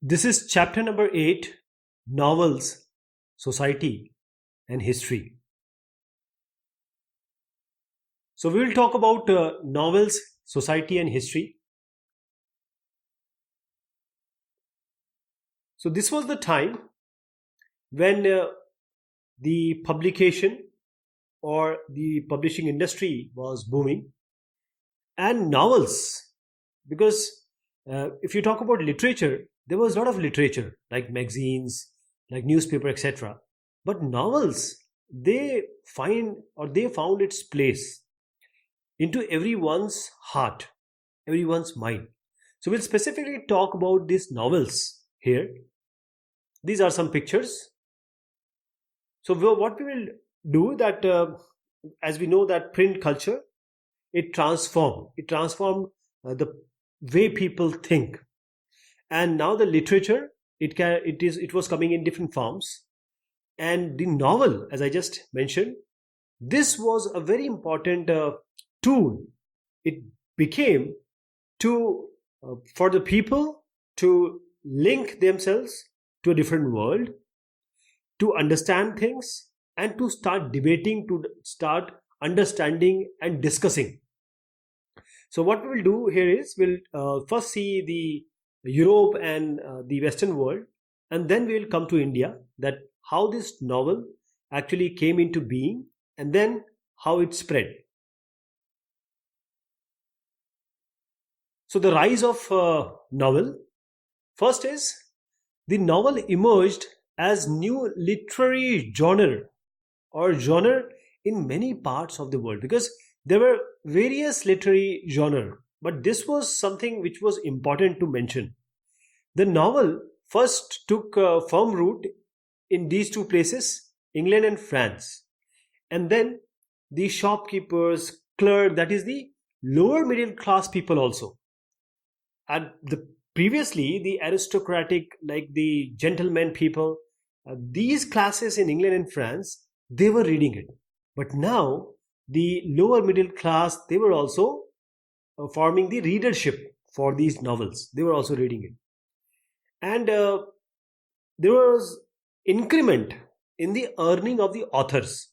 This is chapter number 8, Novels, Society and History. So we will talk about novels, society and history. So this was the time when the publication or the publishing industry was booming, and novels, because if you talk about literature, there was a lot of literature like magazines, like newspaper, etc. But novels, they found its place into everyone's heart, everyone's mind. So we'll specifically talk about these novels here. These are some pictures. So what we will do that, as we know that print culture, it transformed the way people think. And now the literature, it was coming in different forms. And the novel, as I just mentioned, this was a very important tool. It became to for the people to link themselves to a different world, to understand things, and to start debating, to start understanding and discussing. So what we will do here is we'll first see the Europe and the Western world, and then we will come to India, that how this novel actually came into being, and then how it spread. So the rise of novel, first is the novel emerged as new literary genre in many parts of the world, because there were various literary genre, but this was something which was important to mention. The novel first took firm root in these two places, England and France, and then the shopkeepers, clerk, that is the lower middle class people also, and previously the aristocratic, like the gentlemen people, these classes in England and France, they were reading it. But now the lower middle class, they were also forming the readership for these novels. They were also reading it, and there was increment in the earning of the authors.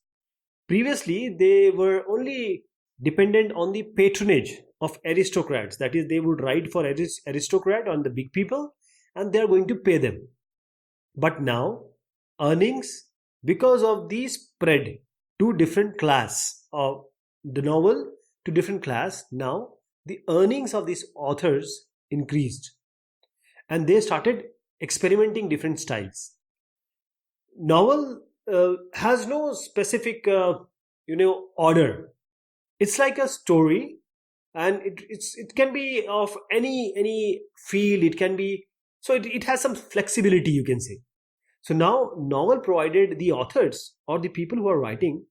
Previously they were only dependent on the patronage of aristocrats, that is, they would write for aristocrat on the big people, and they are going to pay them. But now earnings, because of the spread to different class of the novel, to different class, now the earnings of these authors increased, and they started experimenting different styles. Novel has no specific order. It's like a story, and it can be of any field. It can be, so it has some flexibility, you can say. So now novel provided the authors or the people who are writing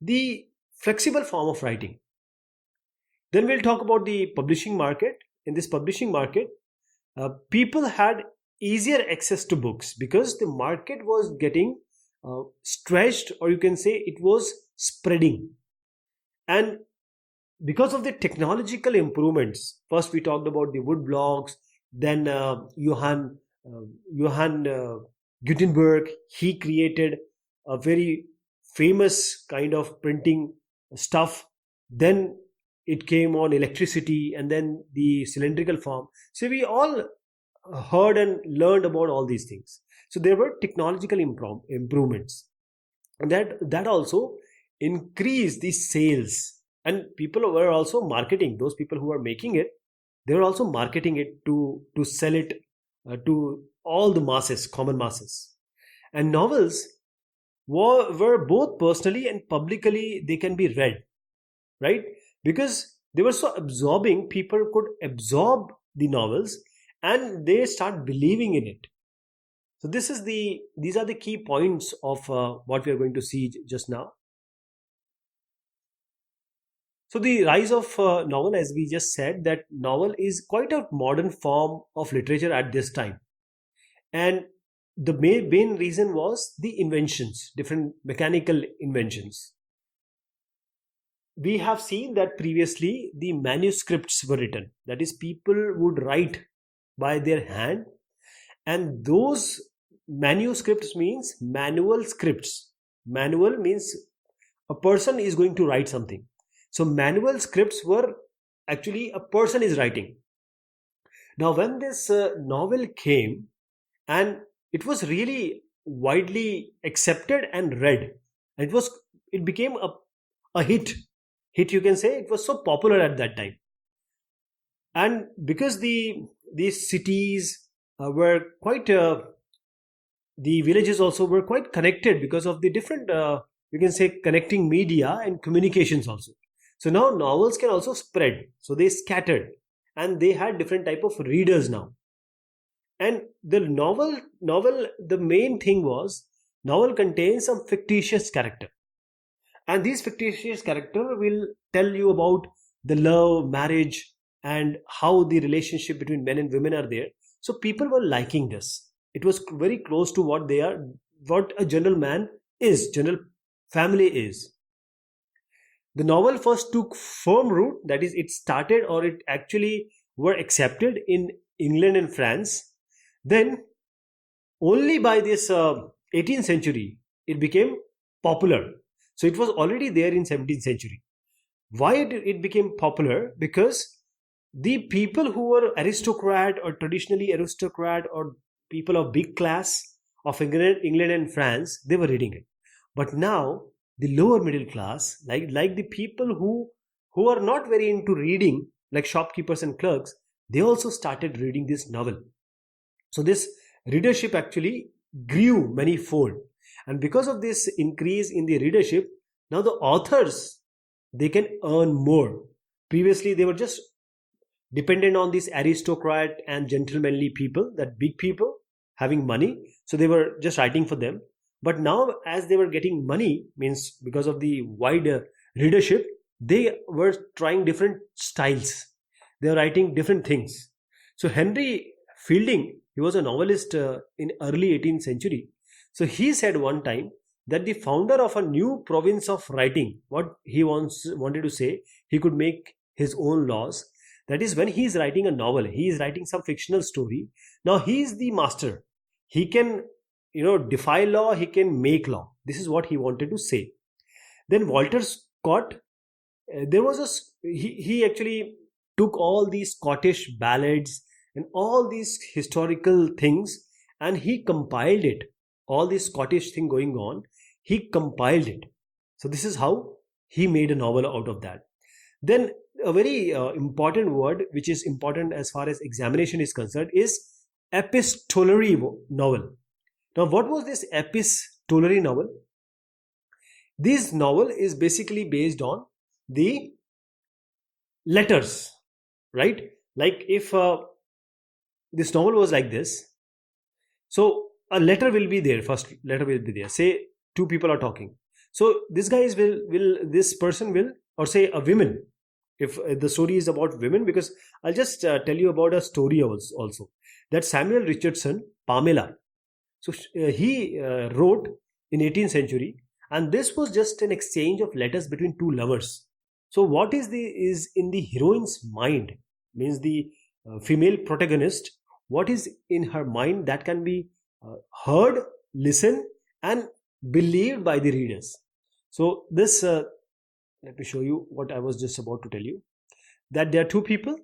the flexible form of writing. Then we'll talk about the publishing market. In this publishing market, people had easier access to books because the market was getting stretched, or you can say it was spreading. And because of the technological improvements, first we talked about the wood blocks, then Johann Gutenberg, he created a very famous kind of printing stuff. Then it came on electricity, and then the cylindrical form. So we all heard and learned about all these things. So there were technological improvements, and that also increased the sales. And people were also marketing, those people who were making it, they were also marketing it to sell it to all the masses, common masses. And novels were both personally and publicly, they can be read, right? Because they were so absorbing, people could absorb the novels and they start believing in it. So these are the key points of what we are going to see just now. So the rise of novel, as we just said, that novel is quite a modern form of literature at this time. And the main reason was the inventions, different mechanical inventions. We have seen that previously the manuscripts were written, that is, people would write by their hand, and those manuscripts means manual scripts. Manual means a person is going to write something. So manual scripts were actually a person is writing. Now when this novel came, and it was really widely accepted and read, it became a hit, you can say. It was so popular at that time. And because these cities were quite the villages also were quite connected because of the different you can say connecting media and communications also. So now novels can also spread, so they scattered, and they had different type of readers now. And the novel the main thing was, novel contains some fictitious character, and these fictitious character will tell you about the love, marriage, and how the relationship between men and women are there. So people were liking this. It was very close to what they are, what a general man is, general family is. The novel first took firm root, that is, it started or it actually were accepted in England and France. Then only by this 18th century it became popular. So it was already there in 17th century. Why it became popular? Because the people who were aristocrat or traditionally aristocrat or people of big class of England and France, they were reading it. But now the lower middle class, like the people who are not very into reading, like shopkeepers and clerks, they also started reading this novel. So this readership actually grew many-fold, and because of this increase in the readership, now the authors, they can earn more. Previously they were just dependent on these aristocrat and gentlemanly people, that big people having money, so they were just writing for them. But now as they were getting money, means because of the wider readership, they were trying different styles, they were writing different things. So Henry Fielding, he was a novelist in early 18th century. So he said one time that the founder of a new province of writing, what he wanted to say, he could make his own laws. That is, when he is writing a novel, he is writing some fictional story. Now he is the master. He can, defy law, he can make law. This is what he wanted to say. Then Walter Scott, there was he actually took all these Scottish ballads and all these historical things, and he compiled it. All this Scottish thing going on, he compiled it. So this is how he made a novel out of that. Then a very important word, which is important as far as examination is concerned, is epistolary novel. Now what was this epistolary novel? This novel is basically based on the letters, right? Like if this novel was like this, so a letter will be there, first letter will be there, say two people are talking. So this guy this person will, or say a woman, if the story is about women, because I'll just tell you about a story also, that Samuel Richardson, Pamela. So he wrote in 18th century, and this was just an exchange of letters between two lovers. So what is in the heroine's mind, means the female protagonist, what is in her mind, that can be heard, listened, and believed by the readers. So this let me show you what I was just about to tell you, that there are two people.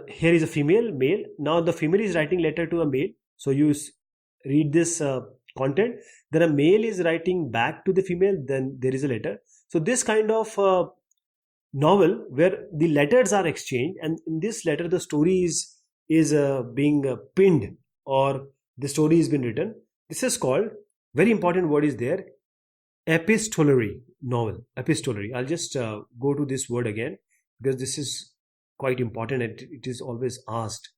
Here is a female, male. Now the female is writing letter to a male. So you read this content. Then a male is writing back to the female. Then there is a letter. So this kind of novel where the letters are exchanged, and in this letter the story is being pinned, or the story has been written. This is called, very important word is there, epistolary novel. Epistolary. I'll just go to this word again, because this is quite important. It is always asked.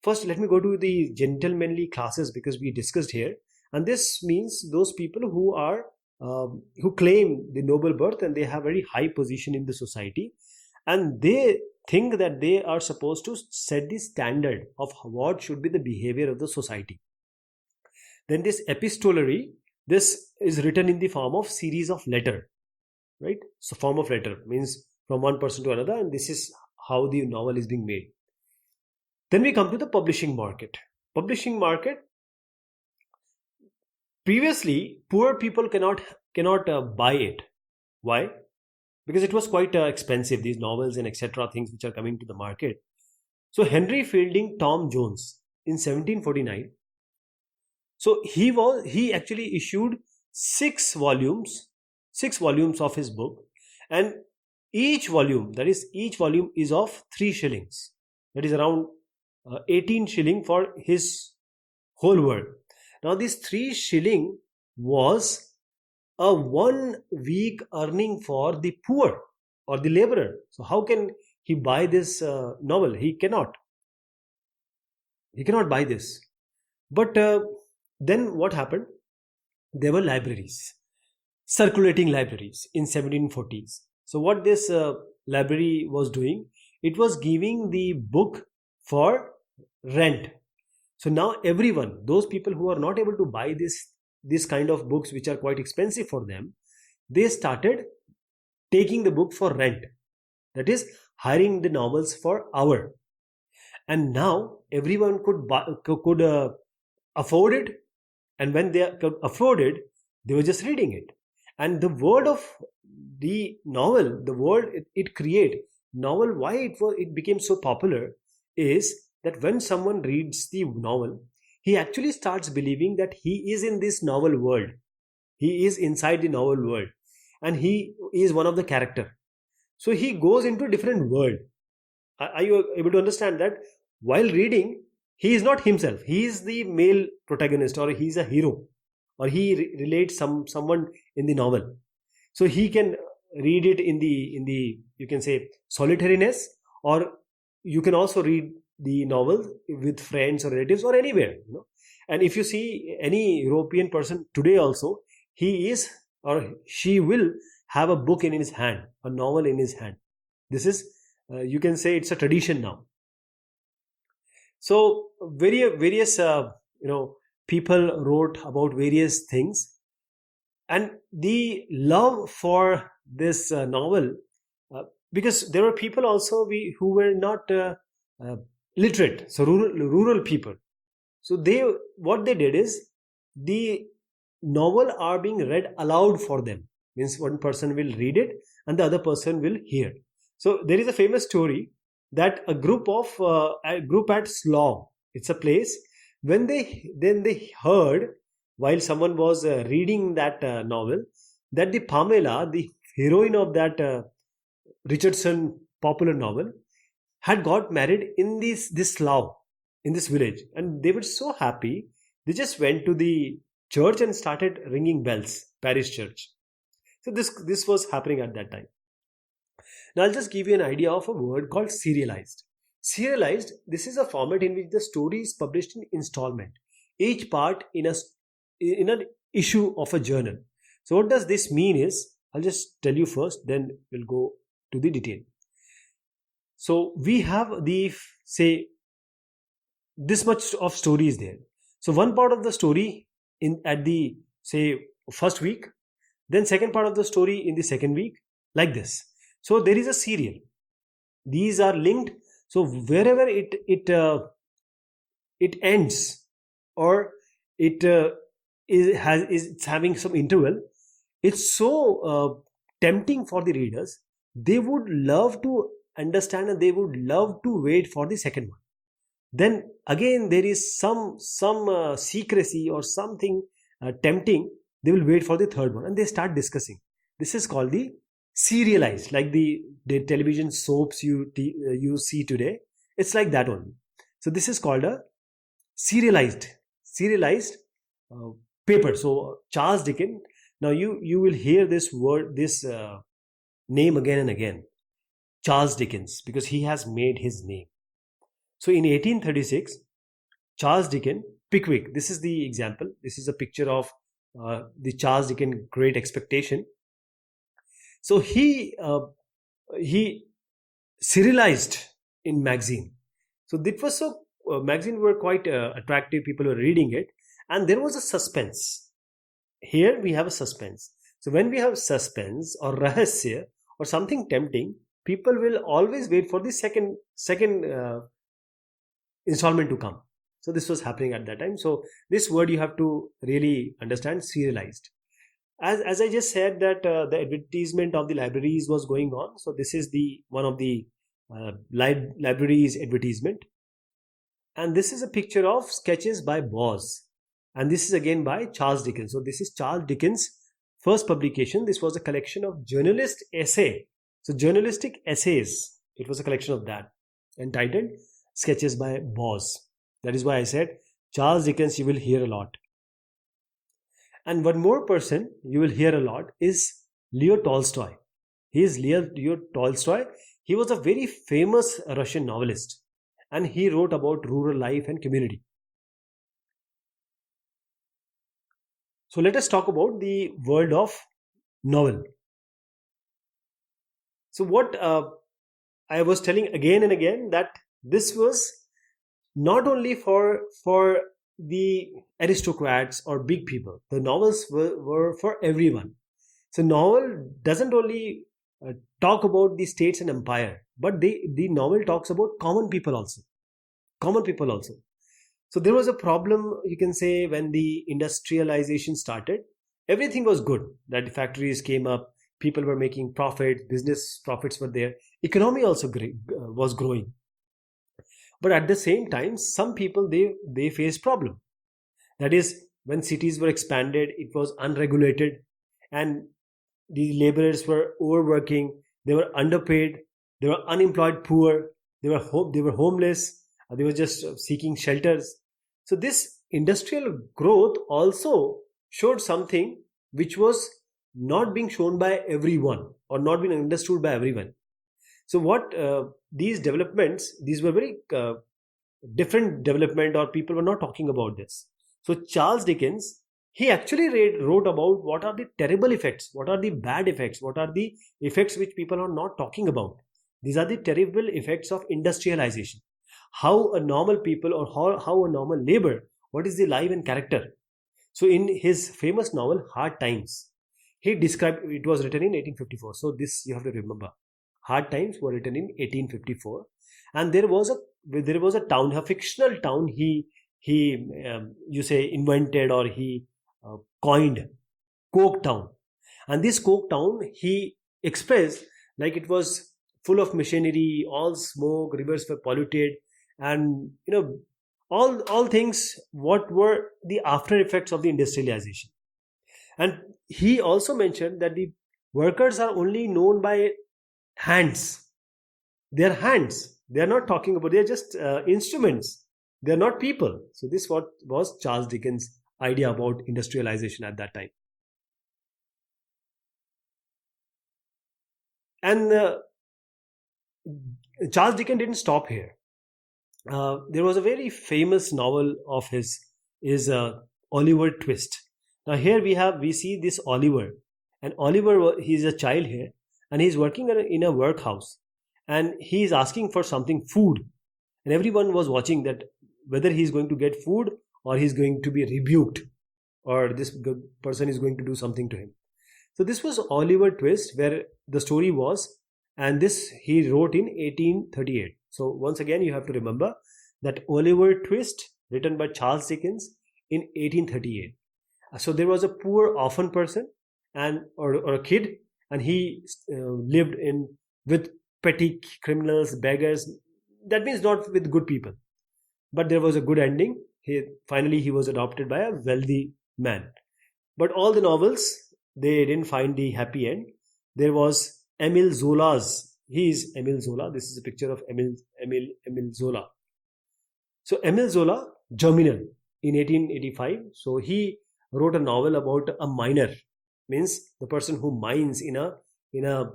First, let me go to the gentlemanly classes, because we discussed here, and this means those people who are who claim the noble birth, and they have very high position in the society, and they think that they are supposed to set the standard of what should be the behavior of the society. Then this epistolary, this is written in the form of series of letter, right? So form of letter means from one person to another, and this is how the novel is being made. Then we come to the publishing market. Publishing market, Previously, poor people cannot buy it. Why? Because it was quite expensive, these novels and etc. things which are coming to the market. So Henry Fielding Tom Jones in 1749, so he actually issued 6 volumes of his book, and each volume is of 3 shillings. That is around 18 shilling for his whole work. Now this 3 shilling was a 1 week earning for the poor or the laborer. So how can he buy this novel? He cannot buy this. But then what happened? There were libraries, circulating libraries in 1740s. So what this library was doing, it was giving the book for rent. So now everyone, those people who are not able to buy this kind of books which are quite expensive for them, they started taking the book for rent. That is, hiring the novels for hour. And now everyone could afford it, and when they could afford it, they were just reading it. And the word of the novel, the word it create novel, why it became so popular is that when someone reads the novel, he actually starts believing that he is in this novel world. He is inside the novel world, and he is one of the character. So he goes into a different world. Are you able to understand that? While reading, he is not himself. He is the male protagonist, or he is a hero, or he relates someone in the novel. So he can read it in the you can say solitariness, or you can also read the novel with friends or relatives or anywhere. And if you see any European person today also, he is or she will have a book in his hand, a novel in his hand. This is you can say it's a tradition now. So various people wrote about various things, and the love for this novel, because there were people also who were not uh, literate, so rural people. So what they did is, the novel are being read aloud for them. Means one person will read it and the other person will hear. So there is a famous story that a group at Slough, it's a place, when they heard, while someone was reading that novel, that the Pamela, the heroine of that Richardson popular novel, had got married in this Slough, in this village, and they were so happy. They just went to the church and started ringing bells, parish church. So this was happening at that time. Now I'll just give you an idea of a word called serialized. Serialized, this is a format in which the story is published in installment, each part in an issue of a journal. So what does this mean is, I'll just tell you first, then we'll go to the detail. So we have say this much of story is there. So one part of the story at the say first week, then second part of the story in the second week, like this. So there is a serial. These are linked. So wherever it ends, or it's having some interval, it's so tempting for the readers. They would love to understand, and they would love to wait for the second one. Then again there is some secrecy or something tempting. They will wait for the third one, and they start discussing. This is called the serialized, like the television soaps you see today. It's like that one. So this is called a serialized paper. So Charles Dickens. Now you will hear this word, this name again and again, Charles Dickens, because he has made his name. So in 1836, Charles Dickens, Pickwick. This is the example. This is a picture of the Charles Dickens Great Expectation. So he serialized in magazine. So it was so magazine were quite attractive. People were reading it, and there was a suspense. Here we have a suspense. So when we have suspense or rahasya or something tempting, people will always wait for the second installment to come. So this was happening at that time. So this word you have to really understand, serialized. As I just said that the advertisement of the libraries was going on. So this is the one of the libraries advertisement, and this is a picture of sketches by Boz, and this is again by Charles Dickens. So this is Charles Dickens' first publication. This was a collection of journalist essay, so journalistic essays. It was a collection of that, entitled Sketches by Boz. That is why I said Charles Dickens you will hear a lot. And one more person you will hear a lot is Leo Tolstoy. He is Leo Tolstoy. He was a very famous Russian novelist, and he wrote about rural life and community. So let us talk about the world of novel. So what I was telling again and again, that this was not only for the aristocrats or big people. The novels were for everyone. So novel doesn't only talk about the states and empire, but the novel talks about common people also. Common people also. So there was a problem, you can say, when the industrialization started. Everything was good. That factories came up, people were making profits, business profits were there. Economy also was growing. But at the same time, some people they faced problem. That is, when cities were expanded, it was unregulated, and the laborers were overworking. They were underpaid. They were unemployed, poor. They were homeless. They were just seeking shelters. So this industrial growth also showed something which was not being shown by everyone or not being understood by everyone. So what these developments, these were very different development, or people were not talking about this. So Charles Dickens, he actually wrote about what are the terrible effects, what are the bad effects, what are the effects which people are not talking about. These are the terrible effects of industrialization. How a normal people, or how a normal labor, what is the life and character. So in his famous novel Hard Times, he described, it was written in 1854. So this you have to remember. Hard Times were written in 1854, and there was a town, a fictional town he you say invented, or he coined, Coke Town. And this Coke Town he expressed like it was full of machinery, all smoke, rivers were polluted, and all things what were the after effects of the industrialization. And he also mentioned that the workers are only known by hands. They are hands. They are not talking about, they are just instruments. They are not people. So this what was Charles Dickens' idea about industrialization at that time. And Charles Dickens didn't stop here. There was a very famous novel of his, is Oliver Twist. Now here we see this Oliver, and Oliver, he is a child here, and he's working in a workhouse, and he is asking for something, food, and everyone was watching that whether he's going to get food or he's going to be rebuked, or this person is going to do something to him. So this was Oliver Twist, where the story was, and this he wrote in 1838. So once again you have to remember that Oliver Twist, written by Charles Dickens in 1838. So there was a poor orphan person, and or a kid, and he lived with petty criminals, beggars. That means not with good people. But there was a good ending. Finally he was adopted by a wealthy man. But all the novels, they didn't find the happy end. There was Emile Zola's. He is Emile Zola. This is a picture of Emile Zola. So Emile Zola, Germinal, in 1885. So he wrote a novel about a miner, means the person who mines in a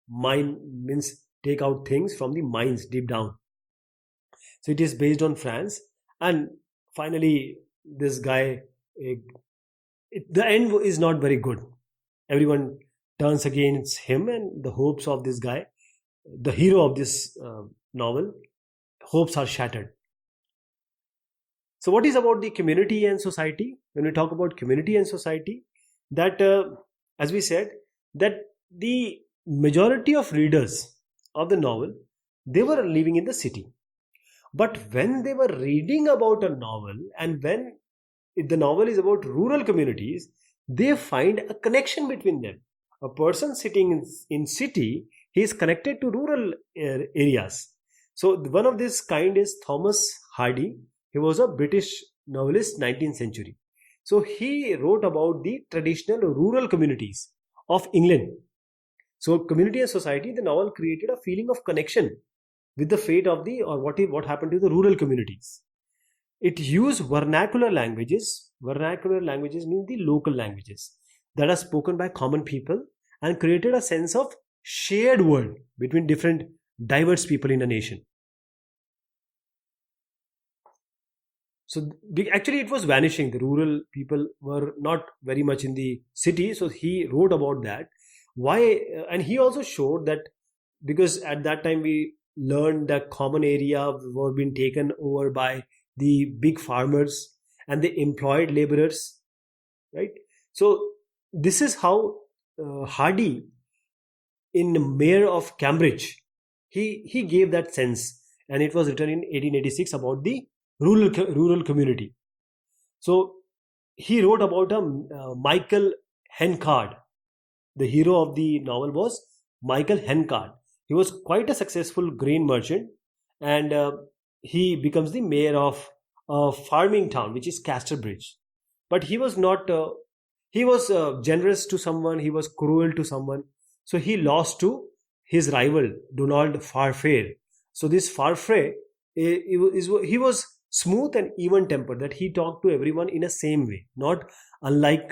mine, means take out things from the mines deep down. So it is based on France, and finally this guy, the end is not very good. Everyone turns against him, and the hopes of this guy, the hero of this novel, hopes are shattered. So what is about the community and society? When we talk about community and society, that as we said, that the majority of readers of the novel, they were living in the city, But when they were reading about a novel, and when the novel is about rural communities, they find a connection between them. A person sitting in city, he is connected to rural areas. So one of this kind is Thomas Hardy. He was a British novelist, 19th century. So he wrote about the traditional rural communities of England. So community and society, the novel created a feeling of connection with the fate of the, or what happened to the rural communities. It used vernacular languages. Vernacular languages mean the local languages that are spoken by common people, and created a sense of shared world between different diverse people in a nation. So actually it was vanishing. The rural people were not very much in the city. So he wrote about that. Why? And he also showed that because at that time we learned that common area were being taken over by the big farmers and the employed laborers, right? So this is how Hardy, in Mayor of Cambridge, he gave that sense, and it was written in 1886 about the rural community. So he wrote about a Michael Hencard. The hero of the novel was Michael Hencard. He was quite a successful grain merchant, and he becomes the mayor of a farming town, which is Casterbridge. But he was not. He was generous to someone. He was cruel to someone. So he lost to his rival Donald Farfair. So this Farfair, he was smooth and even tempered. That he talked to everyone in a same way, not unlike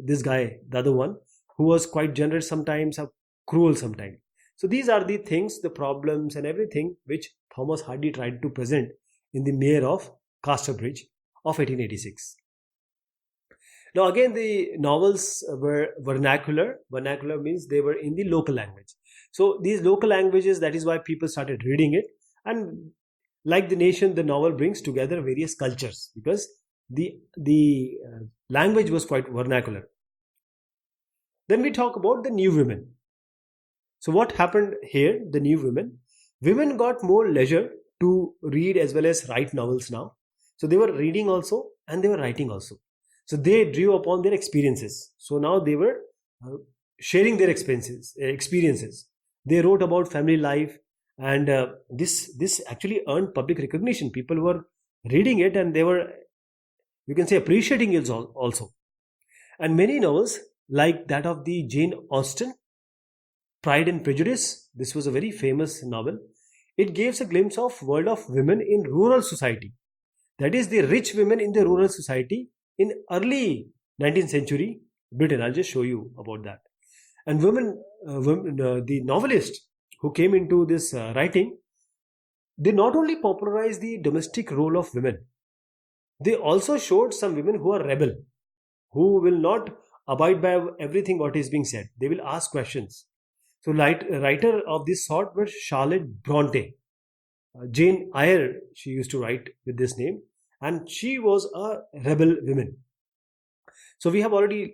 this guy, the other one, who was quite generous sometimes, or cruel sometimes. So these are the things, the problems and everything which Thomas Hardy tried to present in the Mayor of Casterbridge of 1886. Now again, the novels were vernacular. Vernacular means they were in the local language. So these local languages, that is why people started reading it. And like the nation, the novel brings together various cultures because the language was quite vernacular. Then we talk about the new women. So what happened here? The new women got more leisure to read as well as write novels now. So they were reading also and they were writing also. So they drew upon their experiences. So now they were sharing their experiences. They wrote about family life, and this actually earned public recognition. People were reading it and they were, you can say, appreciating it also. And many novels like that of the Jane Austen, Pride and Prejudice, this was a very famous novel. It gives a glimpse of world of women in rural society. That is the rich women in the rural society in early 19th century Britain. I'll just show you about that. And the novelist who came into this writing, they not only popularized the domestic role of women, they also showed some women who are rebel, who will not abide by everything what is being said. They will ask questions. So writer of this sort was Charlotte Bronte. Jane Eyre, she used to write with this name, and she was a rebel woman. So we have already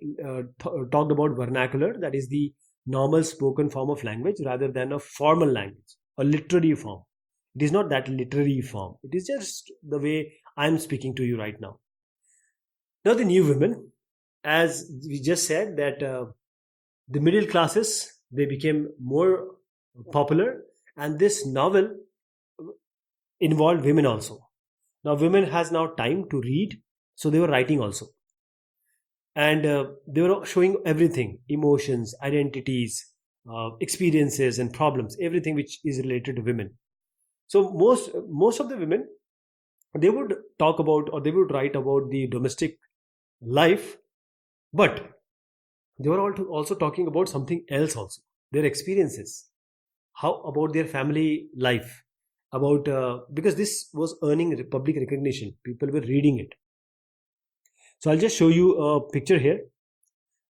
talked about vernacular, that is the normal spoken form of language rather than a formal language, a literary form. It is not that literary form. It is just the way I am speaking to you right now. Now the new women, as we just said, that the middle classes, they became more popular, and this novel involved women also. Now women has now time to read, so they were writing also, and they were showing everything: emotions, identities, experiences and problems, everything which is related to women. So most of the women, they would talk about, or they would write about the domestic life, but they were also talking about something else also, their experiences, how about their family life, about because this was earning public recognition, people were reading it. So I'll just show you a picture here,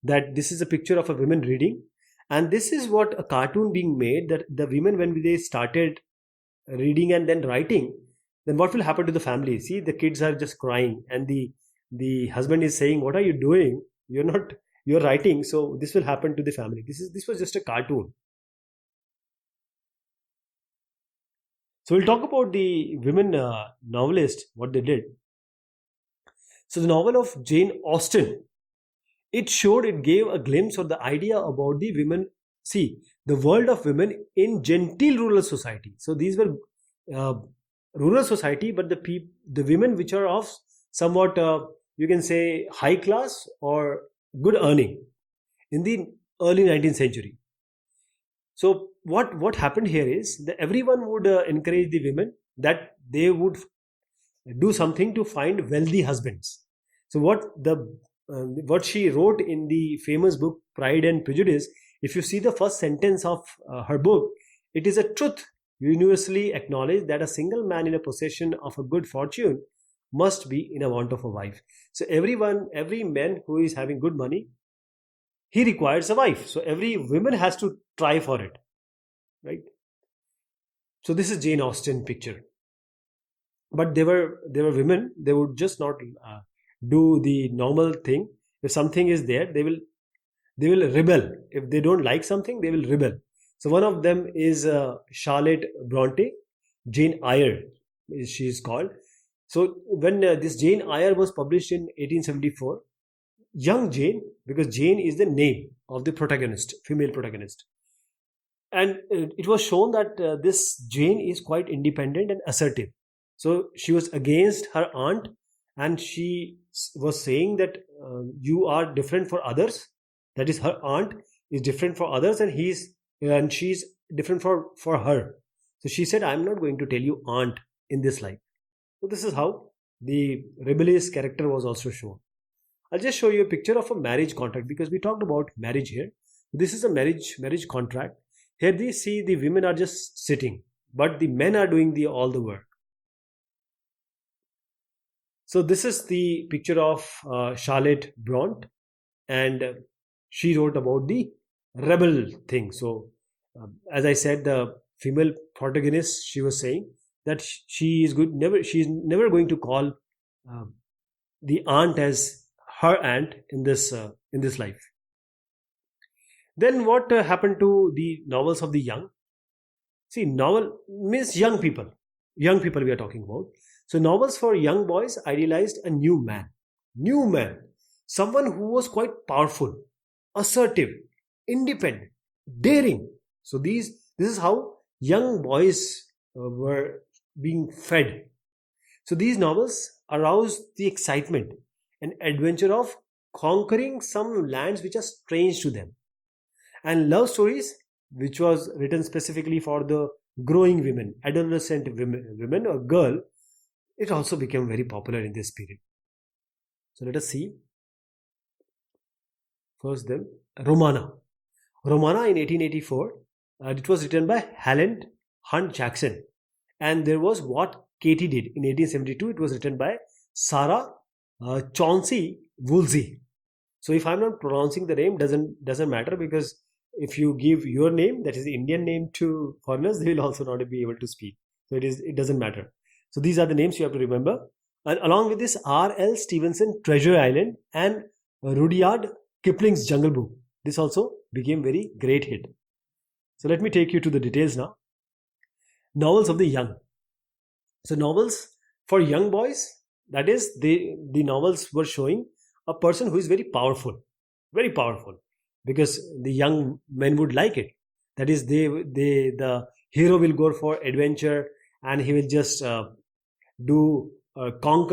that this is a picture of a woman reading, and this is what a cartoon being made, that the women, when they started reading and then writing, then what will happen to the family? See, the kids are just crying, and the husband is saying, what are you doing? You're writing. So this will happen to the family. This was just a cartoon. So we'll talk about the women novelists, what they did. So the novel of Jane Austen, it gave a glimpse of the idea about the women. See, the world of women in genteel rural society. So these were uh, rural society, but the women which are of somewhat, you can say, high class or good earning in the early 19th century. So what happened here is that everyone would encourage the women that they would do something to find wealthy husbands. So what she wrote in the famous book Pride and Prejudice, if you see the first sentence of her book, it is a truth universally acknowledged that a single man in a possession of a good fortune must be in a want of a wife. So every man who is having good money, he requires a wife. So every woman has to try for it, right? So this is Jane Austen picture. But they were women. They would just not do the normal thing. If something is there, they will rebel. If they don't like something, they will rebel. So one of them is Charlotte Bronte, Jane Eyre, she is called. So when this Jane Eyre was published in 1874, young Jane, because Jane is the name of the protagonist, female protagonist, and it was shown that this Jane is quite independent and assertive. So she was against her aunt, and she was saying that you are different for others. That is, her aunt is different for others, and she's different for her. So she said, "I'm not going to tell you aunt in this life." So this is how the rebellious character was also shown. I'll just show you a picture of a marriage contract because we talked about marriage here. This is a marriage contract. Here they see the women are just sitting, but the men are doing all the work. So this is the picture of Charlotte Bronte, and she wrote about the rebel thing. So as I said, the female protagonist, she was saying that she is never going to call uh, the aunt as her aunt in this life. Then what happened to the novels of the young? See, novel means young people we are talking about. So novels for young boys idealized a new man, someone who was quite powerful, assertive, independent, daring. So this is how young boys were being fed. So these novels aroused the excitement and adventure of conquering some lands which are strange to them. And love stories, which was written specifically for the growing women, adolescent women or girl, it also became very popular in this period. So let us see. First, then Romana. Romana in 1884. It was written by Helen Hunt Jackson, and there was What Katie Did in 1872. It was written by Sarah Chauncey Woolsey. So if I'm not pronouncing the name, doesn't matter, because if you give your name, that is the Indian name, to foreigners, they will also not be able to speak. So it doesn't matter. So these are the names you have to remember. And along with this, R.L. Stevenson, Treasure Island, and Rudyard Kipling's Jungle Book. This also became very great hit. So let me take you to the details now. Novels of the young. So novels for young boys, that is, the novels were showing a person who is very powerful, because the young men would like it. That is, the hero will go for adventure, and he will just conquer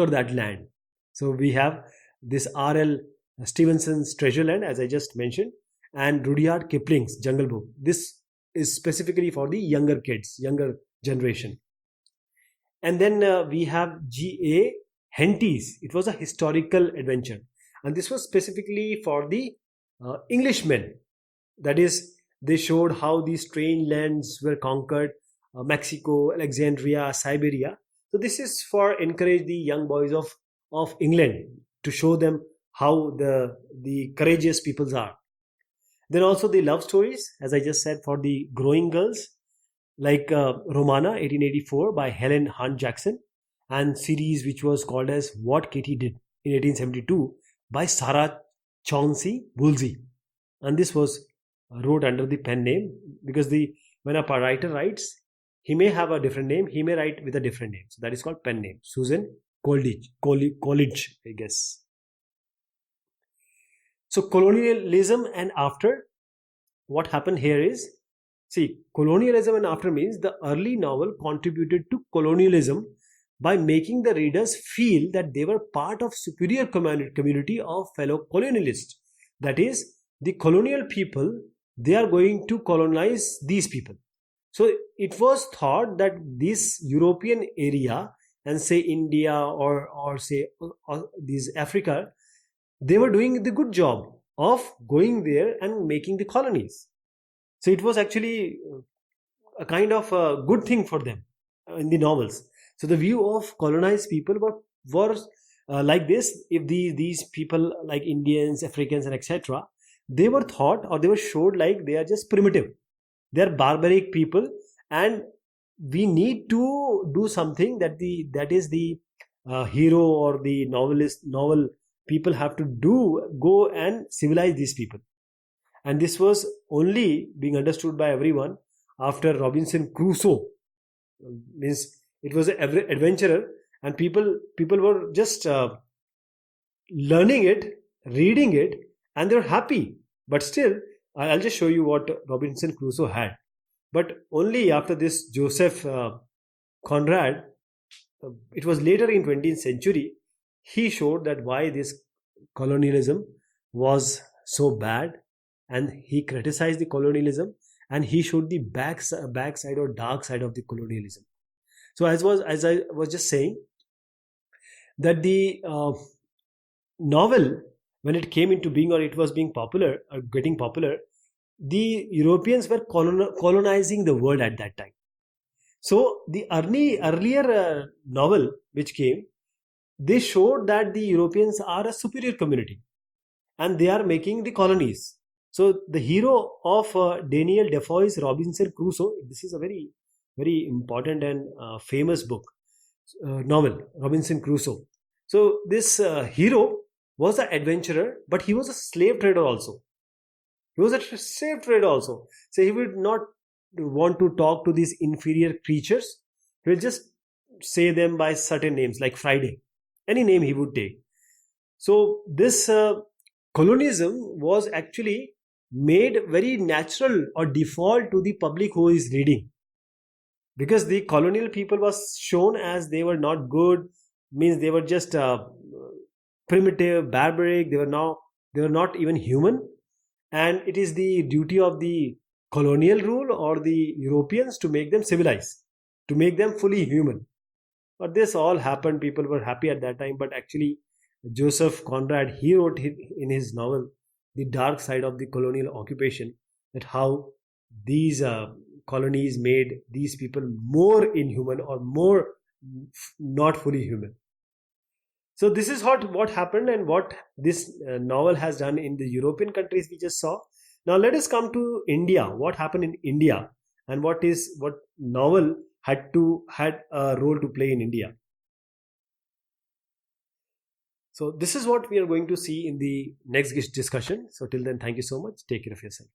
that land. So we have this R.L. Stevenson's Treasure Land, as I just mentioned, and Rudyard Kipling's Jungle Book. This is specifically for the younger kids, younger generation. And then we have G.A. Henty's. It was a historical adventure, and this was specifically for the Englishmen. That is, they showed how these strange lands were conquered, Mexico, Alexandria, Siberia. So this is for encourage the young boys of England, to show them how the courageous peoples are. Then also the love stories, as I just said, for the growing girls, like Romana 1884 by Helen Hunt Jackson, and series which was called as What Katie Did in 1872 by Sarah Chauncey Woolsey. And this was wrote under the pen name, because when a writer writes, He may have a different name. He may write with a different name. So that is called pen name. Susan Coleridge, I guess. So colonialism and after, what happened here is, see, colonialism and after means the early novel contributed to colonialism by making the readers feel that they were part of superior community of fellow colonialists. That is, the colonial people, they are going to colonize these people. So it was thought that this European area and say India or say these Africa, they were doing the good job of going there and making the colonies. So it was actually a kind of a good thing for them in the novels. So the view of colonized people were like this. If these people like Indians, Africans, and etc., they were thought or they were showed like they are just primitive. They are barbaric people, and we need to do something that is the hero or the novel people have to go and civilize these people. And this was only being understood by everyone after Robinson Crusoe. Means it was an adventurer, and people were just learning it, reading it, and they were happy. But still, I'll just show you what Robinson Crusoe had. But only after this Joseph Conrad, it was later in 20th century, he showed that why this colonialism was so bad, and he criticized the colonialism, and he showed the backside or dark side of the colonialism. So as I was just saying, that the novel, when it came into being or it was being popular or getting popular, the Europeans were colonizing the world at that time. So the earlier novel which came, they showed that the Europeans are a superior community and they are making the colonies. So the hero of Daniel Defoe's Robinson Crusoe, this is a very, very important and famous book, novel, Robinson Crusoe. So this hero was an adventurer, but he was a slave trader also. He was a slave trader also. So he would not want to talk to these inferior creatures. He will just say them by certain names like Friday. Any name he would take. So this colonialism was actually made very natural or default to the public who is reading. Because the colonial people was shown as they were not good, means they were just primitive, barbaric, they were not even human. And it is the duty of the colonial rule or the Europeans to make them civilized, to make them fully human. But this all happened, people were happy at that time, but actually Joseph Conrad, he wrote in his novel the dark side of the colonial occupation, that how these colonies made these people more inhuman or more not fully human. So this is what happened and what this novel has done in the European countries we just saw. Now let us come to India. What happened in India and what novel had a role to play in India. So this is what we are going to see in the next discussion. So till then, thank you so much. Take care of yourself.